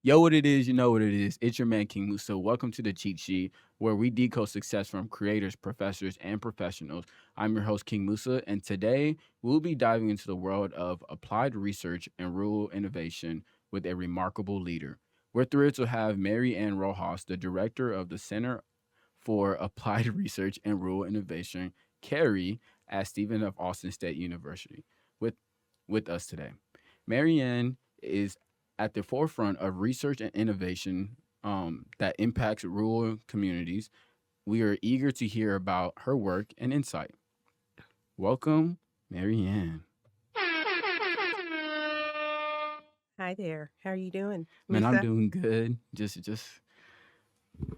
Yo, what it is, you know what it is. It's your man, King Musa. Welcome to the Cheat Sheet, where we decode success from creators, professors, and professionals. I'm your host, King Musa, and today we'll be diving into the world of applied research and rural innovation with a remarkable leader. We're thrilled to have Mary Ann Rojas, the director of the Center for Applied Research and Rural Innovation, CARRI, at Stephen F. Austin State University, with, with us today. Mary Ann is at the forefront of research and innovation that impacts rural communities. We are eager to hear about her work and insight. Welcome, Mary Ann. Hi there. How are you doing, Man, I'm Musa? doing good. Just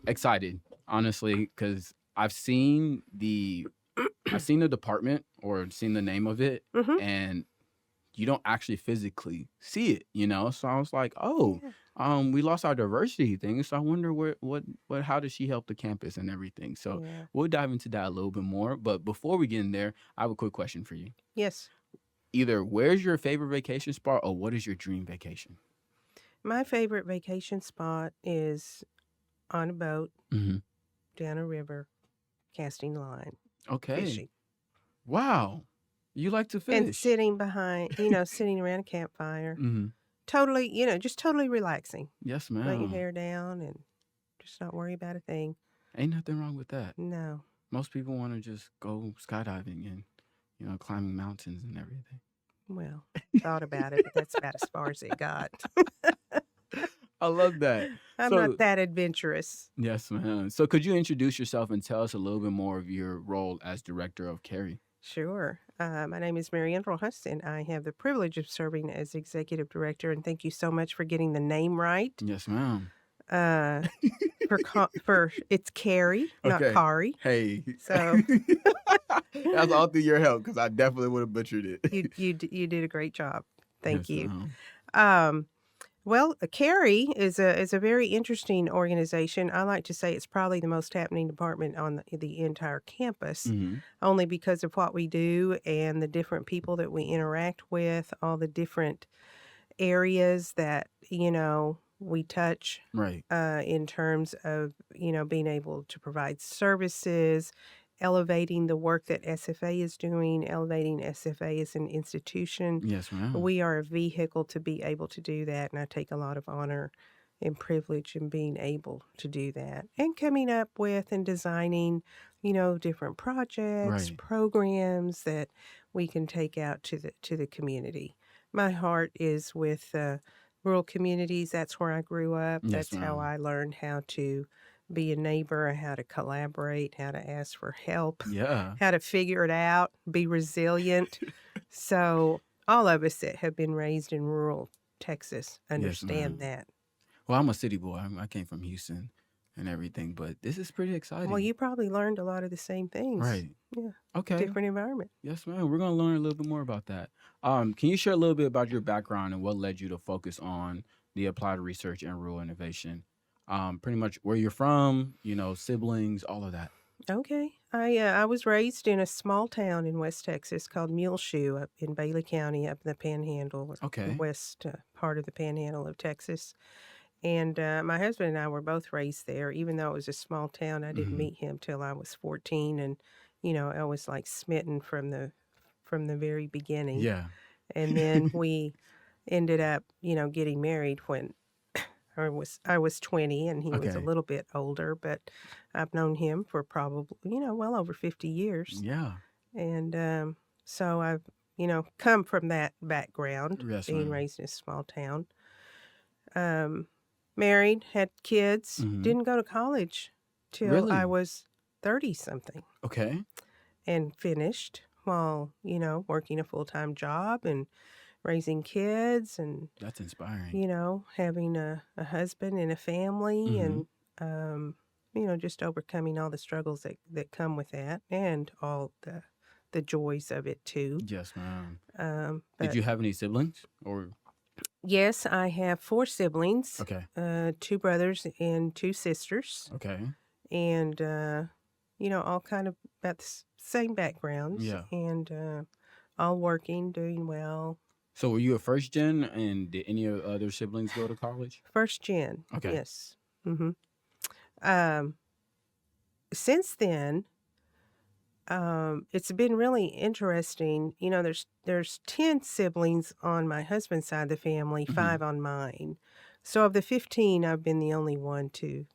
excited, honestly, because I've seen the department or seen the name of it, Mm-hmm. and you don't actually physically see it, you know. So I was like, oh, Yeah. we lost our diversity thing. So I wonder how does she help the campus and everything. So Yeah. we'll dive into that a little bit more. But before we get in there, I have a quick question for you. Yes. Either where's your favorite vacation spot or what is your dream vacation? My favorite vacation spot is on a boat Hmm. down a river, casting line, Okay. fishing, Wow. You like to and fish? sitting around a campfire. Hmm. Totally, just totally relaxing. Yes, Let your ma'am. hair down and just not worry about a thing. Ain't nothing wrong with that. No. Most people want to just go skydiving and climbing mountains and everything. Well, thought about it, but that's about as far as it got. I love that. I'm not So, that adventurous. yes, ma'am. So, could you introduce yourself and tell us a little bit more of your role as director of Carrie? Sure. My name is Marianne Rojas, and I have the privilege of serving as executive director. And thank you so much for getting the name right. Yes, ma'am. Uh, for it's Carrie, not Okay. Kari. Hey. So That's all through your help because I definitely would have butchered it. you did a great job. Thank Yes, you. ma'am. Um, well, CARRI is a very interesting organization. I like to say it's probably the most happening department on the entire campus, Mm-hmm. only because of what we do and the different people that we interact with, all the different areas that we touch Right. in terms of being able to provide services, elevating the work that SFA is doing, elevating SFA as an institution. Yes, ma'am. We are a vehicle to be able to do that, and I take a lot of honor and privilege in being able to do that and coming up with and designing different projects, Right. programs that we can take out to the community. My heart is with rural communities. That's where I grew up. Yes, That's how ma'am. I learned how to be a neighbor, how to collaborate, how to ask for help, Yeah. how to figure it out, be resilient. So, all of us that have been raised in rural Texas Yes, understand ma'am. that. Well, I'm a city boy. I came from Houston and everything, but this is pretty Well, exciting. you probably learned a lot of the same things. Right. Yeah, Okay. different environment. Yes, ma'am. We're gonna learn a little bit more about that. Can you share a little bit about your background and what led you to focus on the applied research and rural innovation? Pretty much where you're from, siblings, all of that. Okay. I was raised in a small town in West Texas called Muleshoe up in Bailey County, up in the Panhandle, or the Okay. west part of the Panhandle of Texas. And my husband and I were both raised there. Even though it was a small town, I didn't Hmm. meet him till I was 14, and I was like smitten from the very beginning. Yeah. And then we ended up, getting married when I was 20 and he was a Okay. little bit older, but I've known him for probably, well over 50 years. Yeah. And so I've, come from that background, Yes, being ma'am. raised in a small town. Um, Married, had kids, Hmm. didn't go to college till I Really? was 30 something Okay. and finished while, working a full time job and raising kids and That's inspiring. having a husband and a family Hmm. and, just overcoming all the struggles that come with that and all the joys of it too. Yes, ma'am. Did But you have any siblings or? yes, I have four siblings, Okay. two brothers and two sisters, Okay. and, all kind of about the same backgrounds Yeah. and all working, doing well. So were you a first gen, and did any of other siblings go to college? First gen, Okay. yes. Hmm. Um, since then, it's been really interesting. You know, there's 10 siblings on my husband's side of the family, Hmm. 5 on mine. So of the 15, I've been the only one to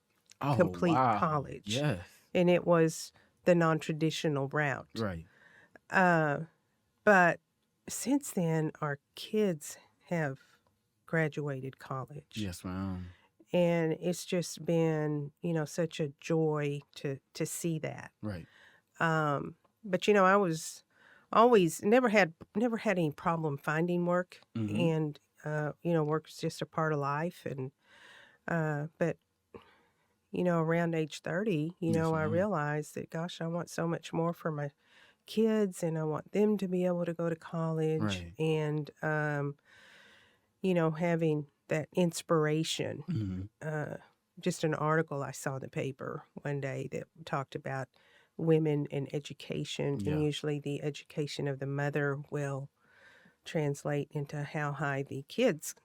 Oh complete wow. college, Yes. and it was the non-traditional route. Right. Uh, but since then, our kids have graduated college, Yes, ma'am. and it's just been, such a joy to see that. Right. Um, but I was always never had any problem finding work, Hmm. and work is just a part of life. And but around age 30, Yes, I ma'am. realized that, gosh, I want so much more for my kids, and I want them to be able to go to college, Right. and having that inspiration. Hmm. uh, just an article I saw in the paper one day that talked about women and education, and Yeah. usually the education of the mother will translate into how high the kids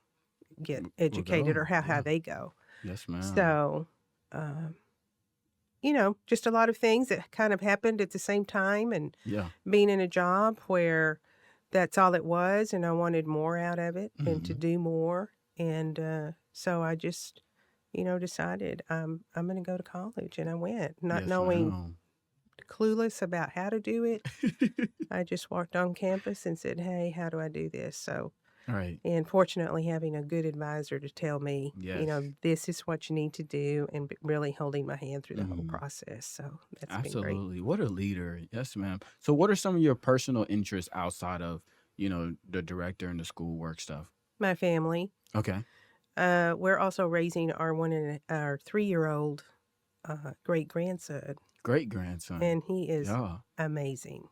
get We'll educated, or go. how high Yeah. they go. Yes, ma'am. So, um, just a lot of things that kind of happened at the same time, and Yeah. being in a job where that's all it was, and I wanted more out of it and to Hmm. do more. And so I just, decided I'm going to go to college, and I went, not Yes, knowing, ma'am. clueless about how to do it. I just walked on campus and said, "Hey, how do I do this?" So, Right. and fortunately, having a good advisor to tell me, Yes. this is what you need to do, and really holding my hand through the whole Hmm. process. So that's been great. Absolutely. What a leader. Yes, ma'am. So what are some of your personal interests outside of, the director and the schoolwork stuff? My family. Okay. We're also raising our 3-year-old great grandson, Great grandson. and he is Yeah. amazing.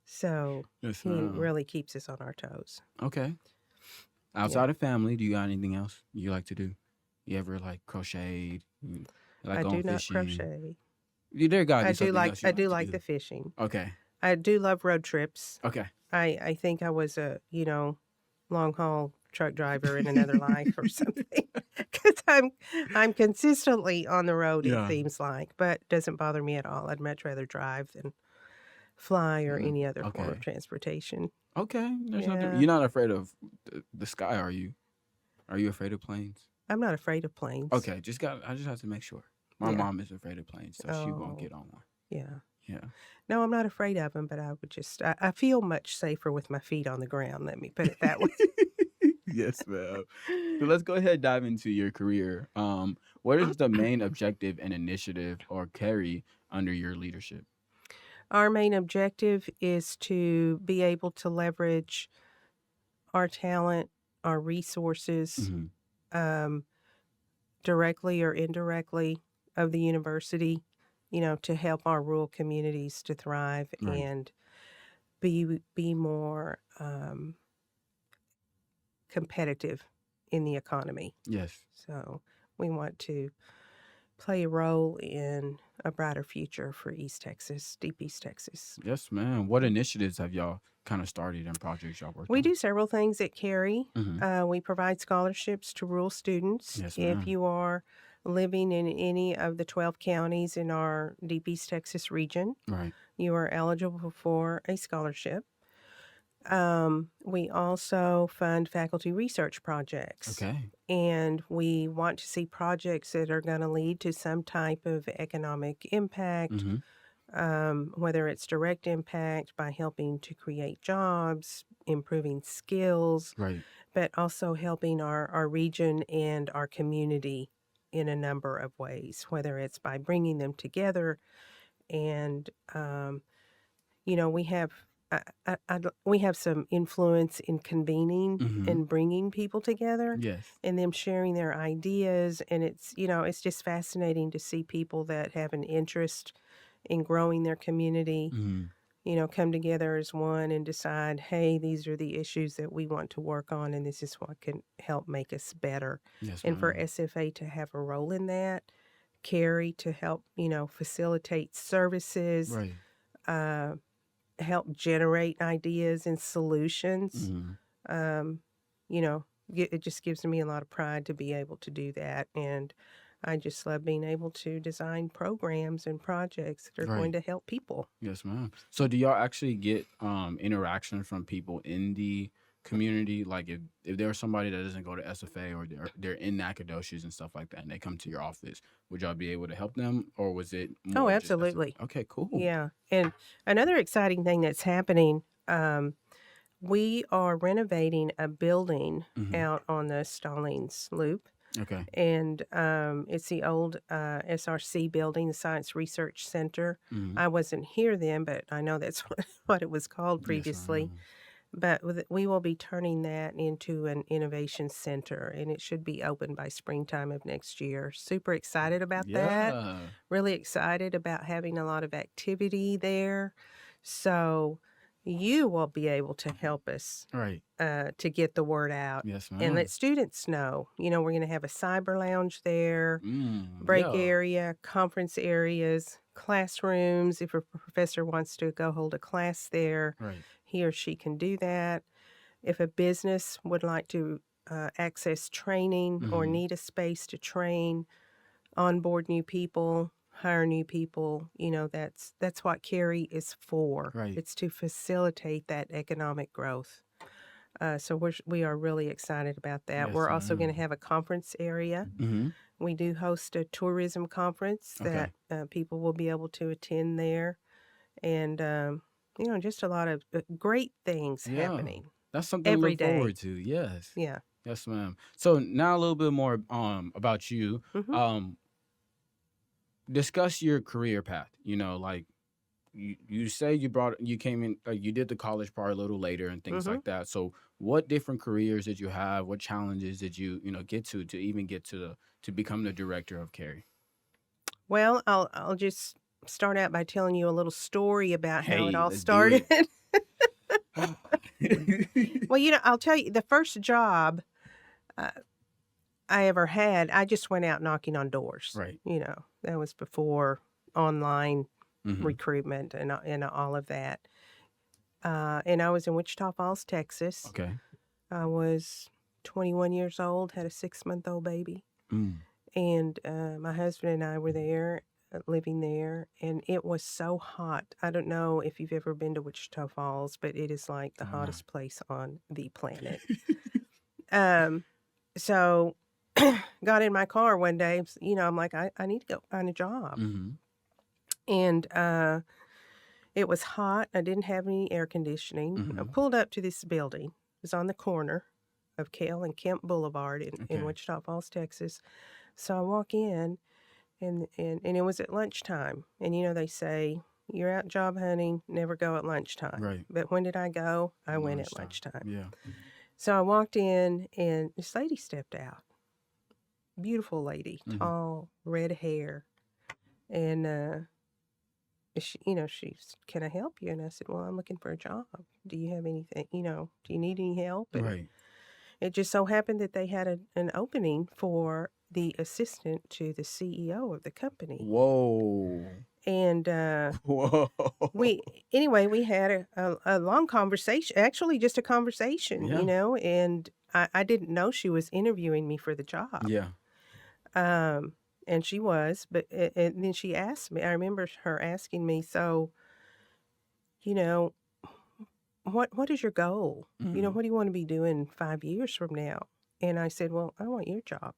So Yes, he ma'am. really keeps us on our toes. Okay. Yeah, Outside of family, do you got anything else you like to do? You ever like crocheted? You like I going do not fishing? crochet. There gotta I be do something like else you I like do to like the do. fishing. Okay. I do love road trips. Okay. I think I was a, long haul truck driver in another life or something, because I'm consistently on the road, it Yeah. seems like, but it doesn't bother me at all. I'd much rather drive than fly or Mm, any other form of okay. transportation. Okay. There's nothing. Yeah, You're not afraid of the sky, are you? Are you afraid of planes? I'm not afraid of planes. Okay. I just have to make sure. My Yeah. mom is afraid of planes, so she won't Oh, get on one. yeah. Yeah. No, I'm not afraid of them, but I feel much safer with my feet on the ground. Let me put it that way. Yes, ma'am. So let's go ahead and dive into your career. What is the main objective and initiative or carry under your leadership? Our main objective is to be able to leverage our talent, our resources, Hmm. um, directly or indirectly, of the university, to help our rural communities to thrive Right. and be more competitive in the economy. Yes. So we want to play a role in a brighter future for East Texas, deep East Texas. Yes, ma'am. What initiatives have y'all kind of started and projects y'all worked We on? do several things at CARRI. Hmm. We provide scholarships to rural students. Yes, If ma'am. you are living in any of the 12 counties in our deep East Texas region, Right. you are eligible for a scholarship. We also fund faculty research projects, Okay. and we want to see projects that are going to lead to some type of economic impact, Hmm. whether it's direct impact by helping to create jobs, improving skills, Right. but also helping our region and our community in a number of ways, whether it's by bringing them together. And we have we have some influence in convening Hmm. and bringing people together, Yes. and them sharing their ideas. And it's just fascinating to see people that have an interest in growing their community, Hmm. come together as one and decide, hey, these are the issues that we want to work on, and this is what can help make us better. Yes, And for ma'am. SFA to have a role in that, Carrie to help, facilitate services, Right. uh, help generate ideas and solutions, Hmm. Um, you know, it just gives me a lot of pride to be able to do that. And I just love being able to design programs and projects that are going Right. to help people. Yes, ma'am. So do y'all actually get interaction from people in the community? Like if there's somebody that doesn't go to SFA or they're in Nacogdoches and stuff like that and they come to your office, would y'all be able to help them or was it Oh, more just absolutely. SFA? Okay, cool. Yeah. And another exciting thing that's happening, we are renovating a building Hmm. out on the Stallings Loop. Okay. And it's the old SRC building, the Science Research Center. Hmm. I wasn't here then, but I know that's what it was called Yes, previously. ma'am. But we will be turning that into an innovation center, and it should be open by springtime of next year. Super excited about that. Yeah. Really excited about having a lot of activity there. So you will be able to help us Right. to get the word out Yes, and let ma'am. students know. We're going to have a cyber lounge there, break Yeah. area, conference areas, classrooms. If a professor wants to go hold a class there, Right. he or she can do that. If a business would like to access training or Hmm. need a space to train, onboard new people, hire new people, that's what CARRI is for. Right. It's to facilitate that economic growth. So we are really excited about that. Yes, We're also going to ma'am. have a conference area. Hmm. We do host a tourism conference that Okay. people will be able to attend there, and just a lot of great things Yeah. happening That's something to every look day. forward to. Yes. Yeah. Yes, ma'am. So now a little bit more about you. Hmm. Um Discuss your career path. Like you say you came in you did the college part a little later and things Hmm. like that. So what different careers did you have? What challenges did you get to even get to become the director of Carrie? Well, I'll just start out by telling you a little story about how it Hey, all let's do started. it. Well, I'll tell you the first job uh, I ever had, I just went out knocking on doors. Right. That was before online Hmm. recruitment and all of that. And I was in Wichita Falls, Texas. Okay. I was 21 years old, had a 6-month-old baby. Mm. And my husband and I were there, living there, and it was so hot. I don't know if you've ever been to Wichita Falls, but it is like the Uh, hottest place on the planet. Um, so got in my car one day, I'm like, I need to go find a job. hmm. And it was hot. I didn't have any air conditioning. I Hmm. pulled up to this building. It was on the corner of Kale and Kemp Boulevard in Okay. Wichita Falls, Texas. So I walk in, and it was at lunchtime. And they say, you're out job hunting, never go at lunchtime. Right. But when did I go? I went at Lunchtime. lunchtime. Yeah. So I walked in, and this lady stepped out. Beautiful lady, Hmm. tall, red hair. And she's, can I help you? And I said, well, I'm looking for a job. Do you have anything, do you need any help? And Right. it just so happened that they had an opening for the assistant to the CEO of the company. Whoa. And Whoa. we had a long conversation, actually just a conversation, Yeah. and I didn't know she was interviewing me for the job. Yeah. Um, and she was, but and then she asked me, I remember her asking me, so, you know, what is your goal? Hmm. What do you want to be doing 5 years from now? And I said, well, I want your job.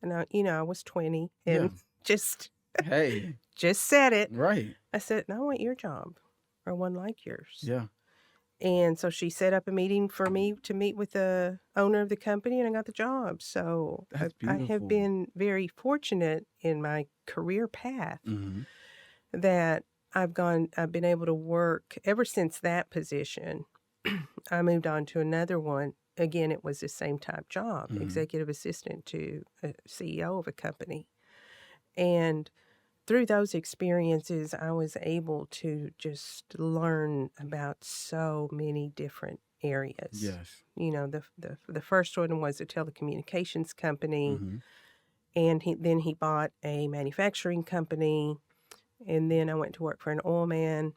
And I was 20 Yeah. and just Hey. just said it. Right. I said, "No, I want your job or one like yours." Yeah. And so she set up a meeting for me to meet with the owner of the company, and I got the job. So That's I have beautiful. been very fortunate in my career path Hmm. that I've been able to work ever since that position. I moved on to another one. Again, it was the same type job, Hmm. executive assistant to a CEO of a company. And through those experiences, I was able to just learn about so many different areas. Yes. The first one was a telecommunications company, Hmm. and then he bought a manufacturing company, and then I went to work for an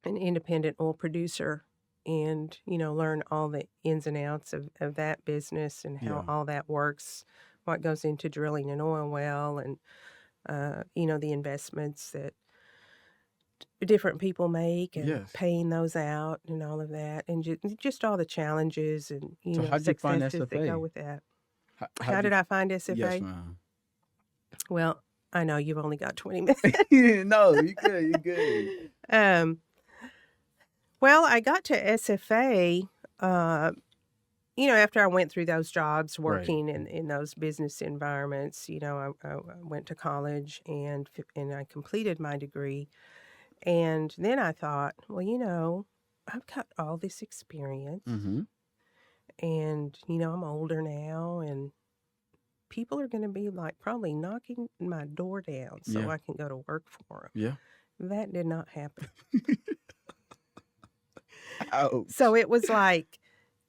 independent oil producer and, learn all the ins and outs of that business and how Yeah. all that works, what goes into drilling an oil well, and, the investments that different people make and Yes. paying those out and all of that, and just all the challenges and, So how'd you find successes that go SFA? with that. How How'd you? did I find Yes, SFA? ma'am. Well, I know you've only got 20 minutes. No, you good. You good. um, well, I got to SFA, uh, after I went through those jobs Right. working in those business environments. I went to college and I completed my degree. And then I thought, well, I've got all this experience Mm-hmm. and, I'm older now and people are going to be like probably knocking my door down so Yeah. I can go to work for Yeah. them. That did not happen. So Ouch. it was like,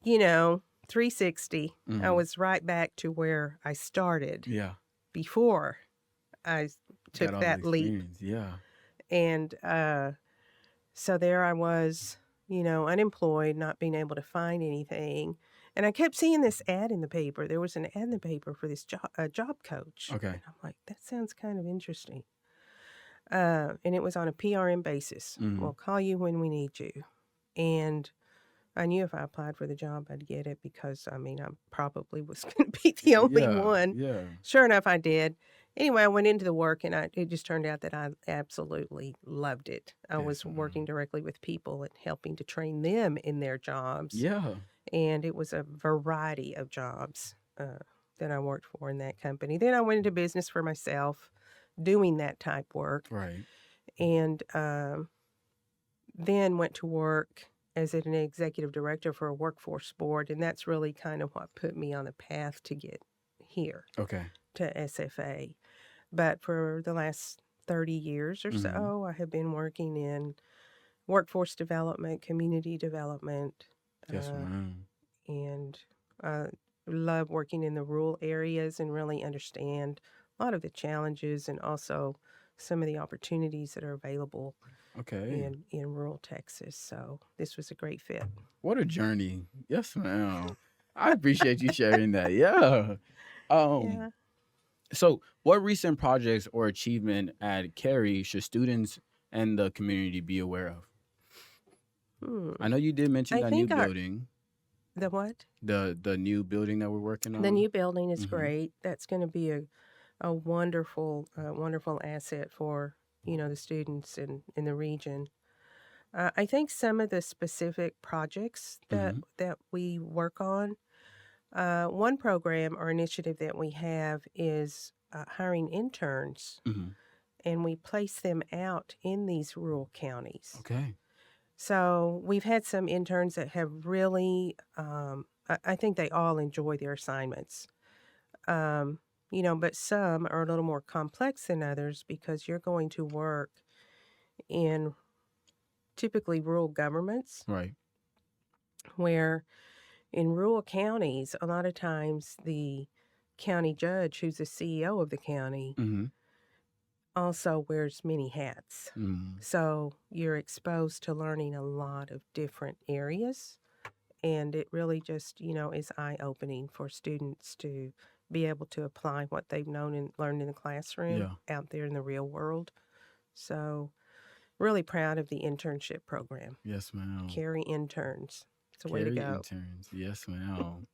you know, 360. I Mm-hmm. was right back to where I started Yeah. before I Got took all the that leap. experience. Yeah. And so there I was, unemployed, not being able to find anything. And I kept seeing this ad in the paper. There was an ad in the paper for this job coach. Okay. And I'm like, that sounds kind of interesting. And it was on a PRM basis. Mm-hmm. We'll call you when we need you. And I knew if I applied for the job, I'd get it because, I mean, I probably was going to be the only Yeah. one. Yeah. Sure enough, I did. Anyway, I went into the work and it just turned out that I absolutely loved it. I Yes, was working ma'am. directly with people and helping to train them in their jobs. Yeah. And it was a variety of jobs that I worked for in that company. Then I went into business for myself doing that type work Right. and then went to work as an executive director for a workforce board. And that's really kind of what put me on the path to get here Okay. to SFA. But for the last 30 years or Mm-hmm. so, I have been working in workforce development, community development, Yes, uh, ma'am. and I love working in the rural areas and really understand a lot of the challenges and also some of the opportunities that are available Okay. in rural Texas. So this was a great fit. What a journey. Yes, ma'am. I appreciate you sharing that. Yeah. Yeah. Um, so what recent projects or achievement at CARRI should students and the community be aware of? Hmm. I know you did mention I that new think building, the what? the new building that we're working The on. new building is Mm-hmm. great. That's going to be a wonderful, wonderful asset for, the students in the region. I think some of the specific projects Mm-hmm. that we work on, one program or initiative that we have is hiring interns, Mm-hmm. and we place them out in these rural counties. Okay. So we've had some interns that have really, I think they all enjoy their assignments. Um, but some are a little more complex than others because you're going to work in typically rural governments Right. where in rural counties, a lot of times the county judge, who's the CEO of the county, Mm-hmm. also wears many hats. Mm. So you're exposed to learning a lot of different areas. And it really just, is eye opening for students to be able to apply what they've known and learned in the classroom Yeah. out there in the real world. So, really proud of the internship program. Yes, ma'am. CARRI interns. It's a way to CARRI go. interns. Yes, ma'am.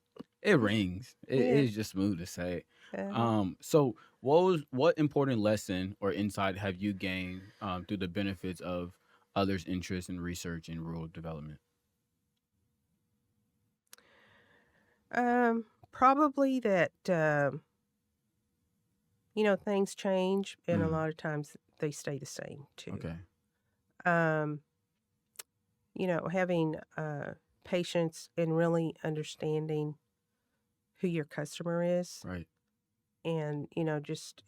It rings. It Yeah. is just smooth to say. Uh-huh. So what important lesson or insight have you gained through the benefits of others' interest in research and rural development? Probably that, things change and a Mm, lot of times they stay the same too. okay. Um, having patience and really understanding who your customer is Right. and, just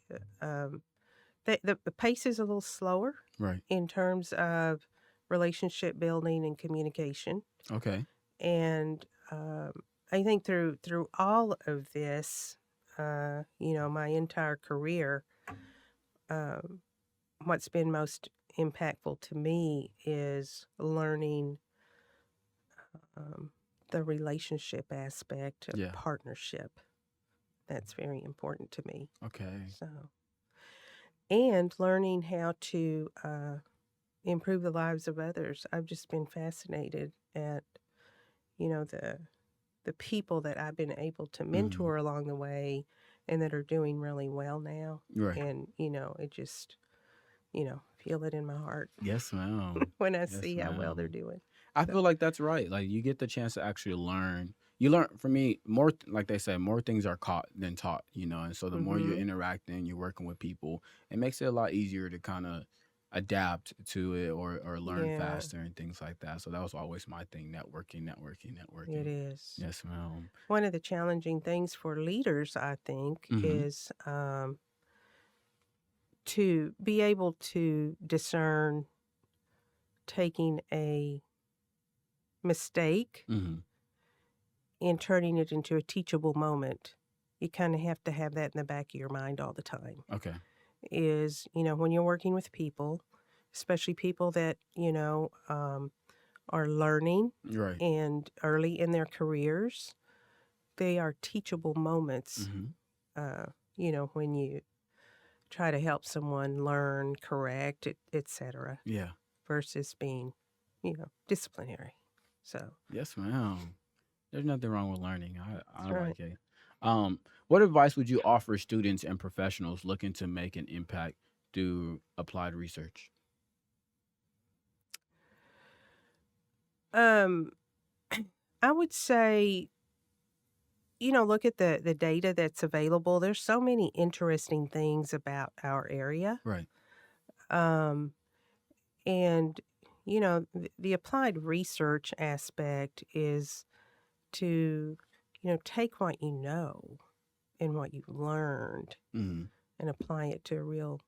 the pace is a little slower Right. in terms of relationship building and communication. Okay. And I think through all of this, my entire career, um, what's been most impactful to me is learning um, the relationship aspect of Yeah. partnership. That's very important to me. Okay. So, and learning how to improve the lives of others. I've just been fascinated at, the people that I've been able to Mhm. mentor along the way and that are doing really well now. Right. And, it just, feel it in my heart Yes, ma'am. when I Yes, see how well they're ma'am. doing. I So, feel like that's right. Like you get the chance to actually learn. You learn for me more like they say, more things are caught than taught, And so the more you're mm-hmm. interacting, you're working with people, it makes it a lot easier to kind of adapt to it or learn Yeah, faster and things like that. So that was always my thing, networking, networking, it networking. is. Yes, ma'am. One of the challenging things for leaders, I think, Mm-hmm. is to be able to discern taking a mistake Mm-hmm. and turning it into a teachable moment. You kind of have to have that in the back of your mind all the time. Okay. Is, when you're working with people, especially people that, are learning Right. and early in their careers, they are teachable moments, Mm-hmm. when you try to help someone learn, correct, etc., Yeah. versus being, disciplinary. So Yes, ma'am. There's nothing wrong with learning. I that's right. like it. What advice would you offer students and professionals looking to make an impact through applied research? Um, I would say, look at the data that's available. There's so many interesting things about our area. Right. Um, and, the applied research aspect is to, take what you know and what you've learned Hmm. and apply it to a real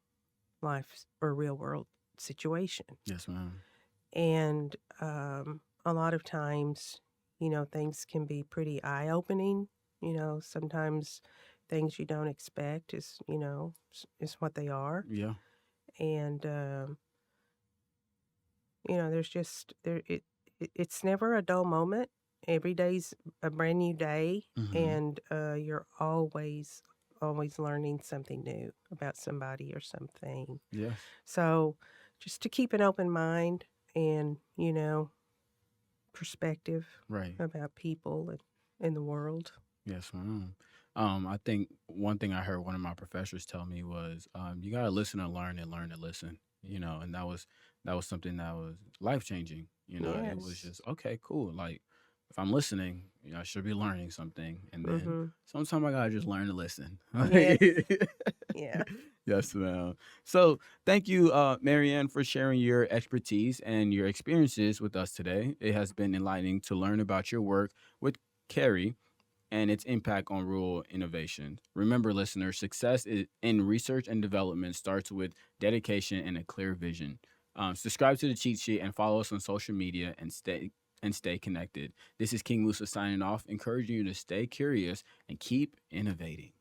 life or real world situation. Yes, ma'am. And a lot of times, things can be pretty eye opening. Sometimes things you don't expect is what they are. Yeah. And, there's just, it's never a dull moment. Every day's a brand new day. Hmm. And you're always learning something new about somebody or something. Yes. So just to keep an open mind and, perspective Right. about people and the world. Yes, ma'am. I think one thing I heard one of my professors tell me was, you gotta listen and learn to listen. And that was something that was life changing. It was Yes. just okay, cool. Like if I'm listening, I should be learning something, and then Mhm. sometimes I gotta just learn to listen. Yes. Yeah. Yes, ma'am. So thank you, Marianne, for sharing your expertise and your experiences with us today. It has been enlightening to learn about your work with CARRI and its impact on rural innovation. Remember, listeners, in research and development starts with dedication and a clear vision. Subscribe to the cheat sheet and follow us on social media and stay connected. This is King Musa signing off, encouraging you to stay curious and keep innovating.